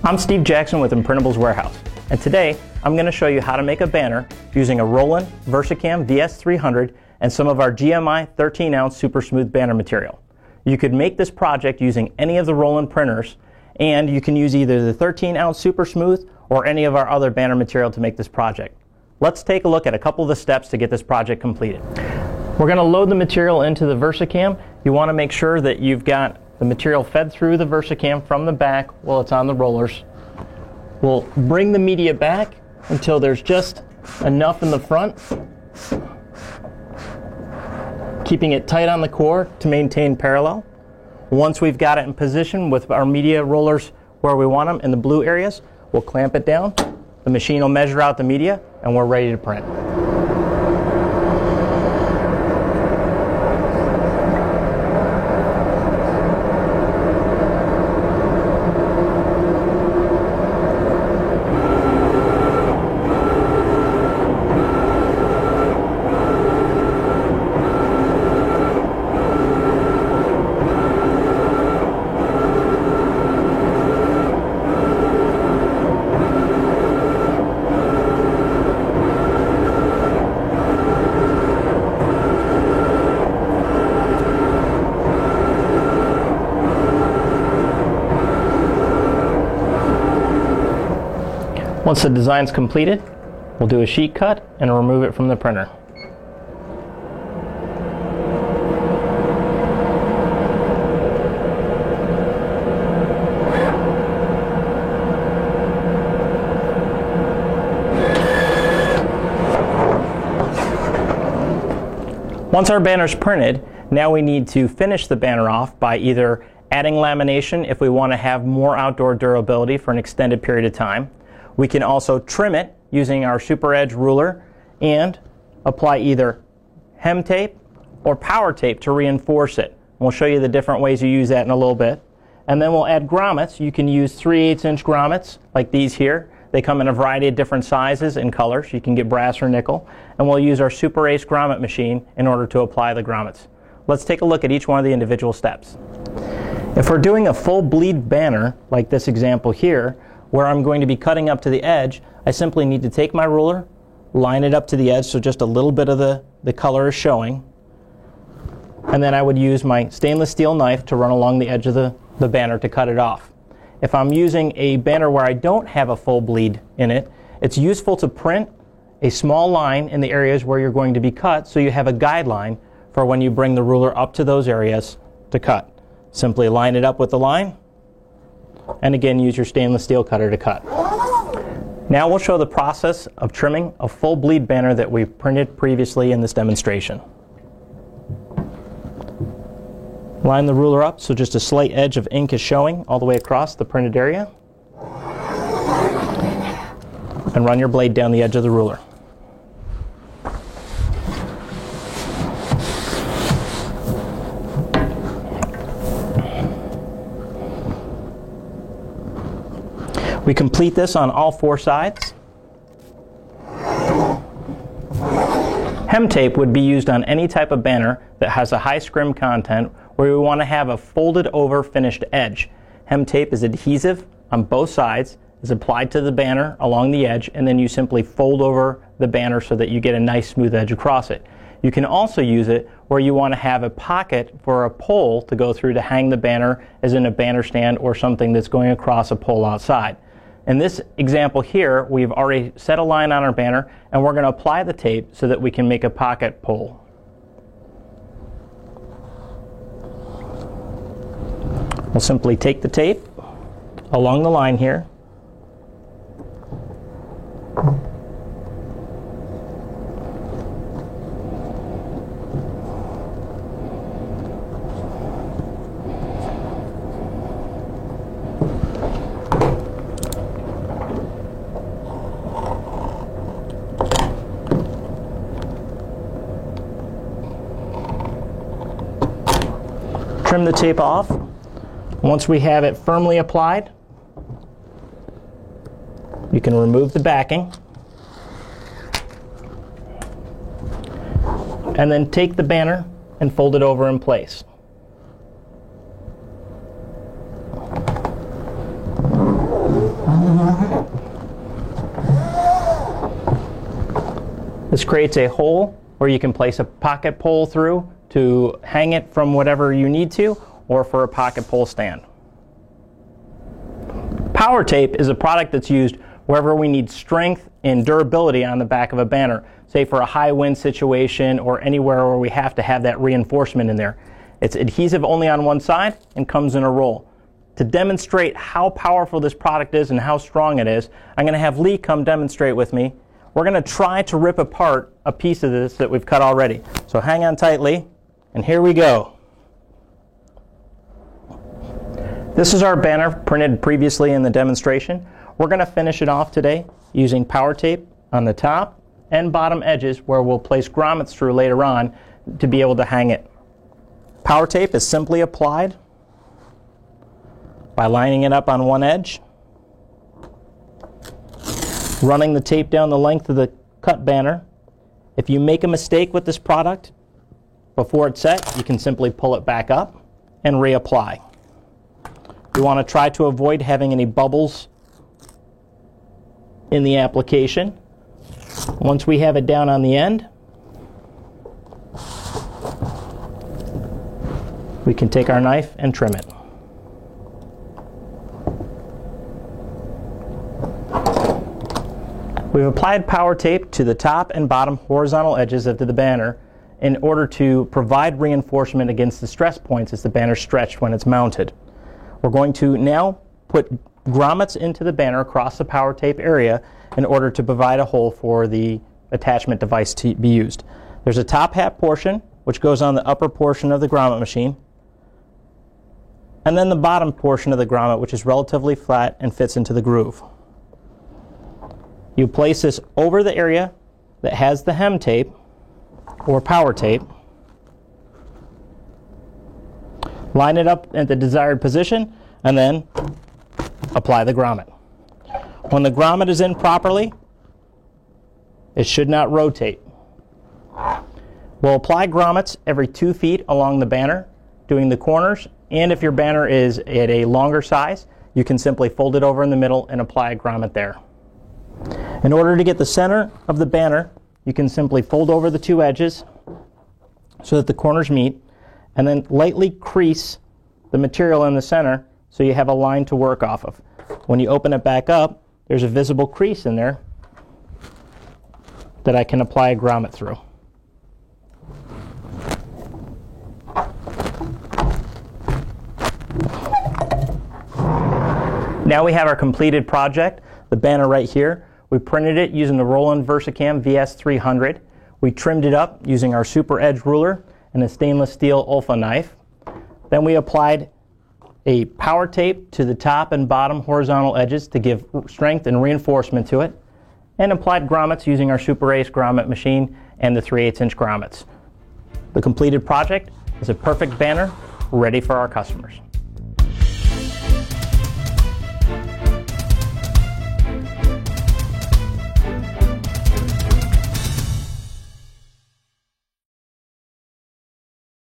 I'm Steve Jackson with Imprintables Warehouse, and today I'm going to show you how to make a banner using a Roland VersaCAM VS300 and some of our GMI 13-ounce Super Smooth banner material. You could make this project using any of the Roland printers, and you can use either the 13-ounce Super Smooth or any of our other banner material to make this project. Let's take a look at a couple of the steps to get this project completed. We're going to load the material into the VersaCAM. You want to make sure that you've got the material fed through the VersaCAM from the back while it's on the rollers. We'll bring the media back until there's just enough in the front, keeping it tight on the core to maintain parallel. Once we've got it in position with our media rollers where we want them in the blue areas, we'll clamp it down. The machine will measure out the media and we're ready to print. Once the design's completed, we'll do a sheet cut and remove it from the printer. Once our banner's printed, now we need to finish the banner off by either adding lamination if we want to have more outdoor durability for an extended period of time. We can also trim it using our Super Edge ruler and apply either hem tape or power tape to reinforce it. We'll show you the different ways you use that in a little bit. And then we'll add grommets. You can use 3/8" grommets like these here. They come in a variety of different sizes and colors. You can get brass or nickel. And we'll use our Super Ace grommet machine in order to apply the grommets. Let's take a look at each one of the individual steps. If we're doing a full bleed banner, like this example here, where I'm going to be cutting up to the edge, I simply need to take my ruler, line it up to the edge so just a little bit of the color is showing, and then I would use my stainless steel knife to run along the edge of the banner to cut it off. If I'm using a banner where I don't have a full bleed in it, it's useful to print a small line in the areas where you're going to be cut so you have a guideline for when you bring the ruler up to those areas to cut. Simply line it up with the line, and again use your stainless steel cutter to cut. Now we'll show the process of trimming a full bleed banner that we printed previously in this demonstration. Line the ruler up so just a slight edge of ink is showing all the way across the printed area, and run your blade down the edge of the ruler. We complete this on all four sides. Hem tape would be used on any type of banner that has a high scrim content where we want to have a folded over finished edge. Hem tape is adhesive on both sides, is applied to the banner along the edge, and then you simply fold over the banner so that you get a nice smooth edge across it. You can also use it where you want to have a pocket for a pole to go through to hang the banner, as in a banner stand or something that's going across a pole outside. In this example here, we've already set a line on our banner, and we're going to apply the tape so that we can make a pocket pole. We'll simply take the tape along the line here, trim the tape off. Once we have it firmly applied, you can remove the backing and then take the banner and fold it over in place. This creates a hole where you can place a pocket pole through to hang it from whatever you need to, or for a pocket pole stand. Power tape is a product that's used wherever we need strength and durability on the back of a banner, say for a high wind situation or anywhere where we have to have that reinforcement in there. It's adhesive only on one side and comes in a roll. To demonstrate how powerful this product is and how strong it is, I'm going to have Lee come demonstrate with me. We're going to try to rip apart a piece of this that we've cut already. So hang on tight, Lee, and here we go. This is our banner printed previously in the demonstration. We're going to finish it off today using power tape on the top and bottom edges where we'll place grommets through later on to be able to hang it. Power tape is simply applied by lining it up on one edge, running the tape down the length of the cut banner. If you make a mistake with this product before it's set, you can simply pull it back up and reapply. You want to try to avoid having any bubbles in the application. Once we have it down on the end, we can take our knife and trim it. We've applied power tape to the top and bottom horizontal edges of the banner in order to provide reinforcement against the stress points as the banner is stretched when it's mounted. We're going to now put grommets into the banner across the power tape area in order to provide a hole for the attachment device to be used. There's a top hat portion which goes on the upper portion of the grommet machine, and then the bottom portion of the grommet, which is relatively flat and fits into the groove. You place this over the area that has the hem tape or power tape, line it up at the desired position, and then apply the grommet. When the grommet is in properly, it should not rotate. We'll apply grommets every 2 feet along the banner, doing the corners, and if your banner is at a longer size, you can simply fold it over in the middle and apply a grommet there. In order to get the center of the banner, you can simply fold over the two edges so that the corners meet, and then lightly crease the material in the center so you have a line to work off of. When you open it back up, there's a visible crease in there that I can apply a grommet through. Now we have our completed project, the banner right here. We printed it using the Roland Versacam VS300. We trimmed it up using our Super Edge ruler and a stainless steel Olfa knife. Then we applied a power tape to the top and bottom horizontal edges to give strength and reinforcement to it, and applied grommets using our Super Ace grommet machine and the 3/8" grommets. The completed project is a perfect banner ready for our customers.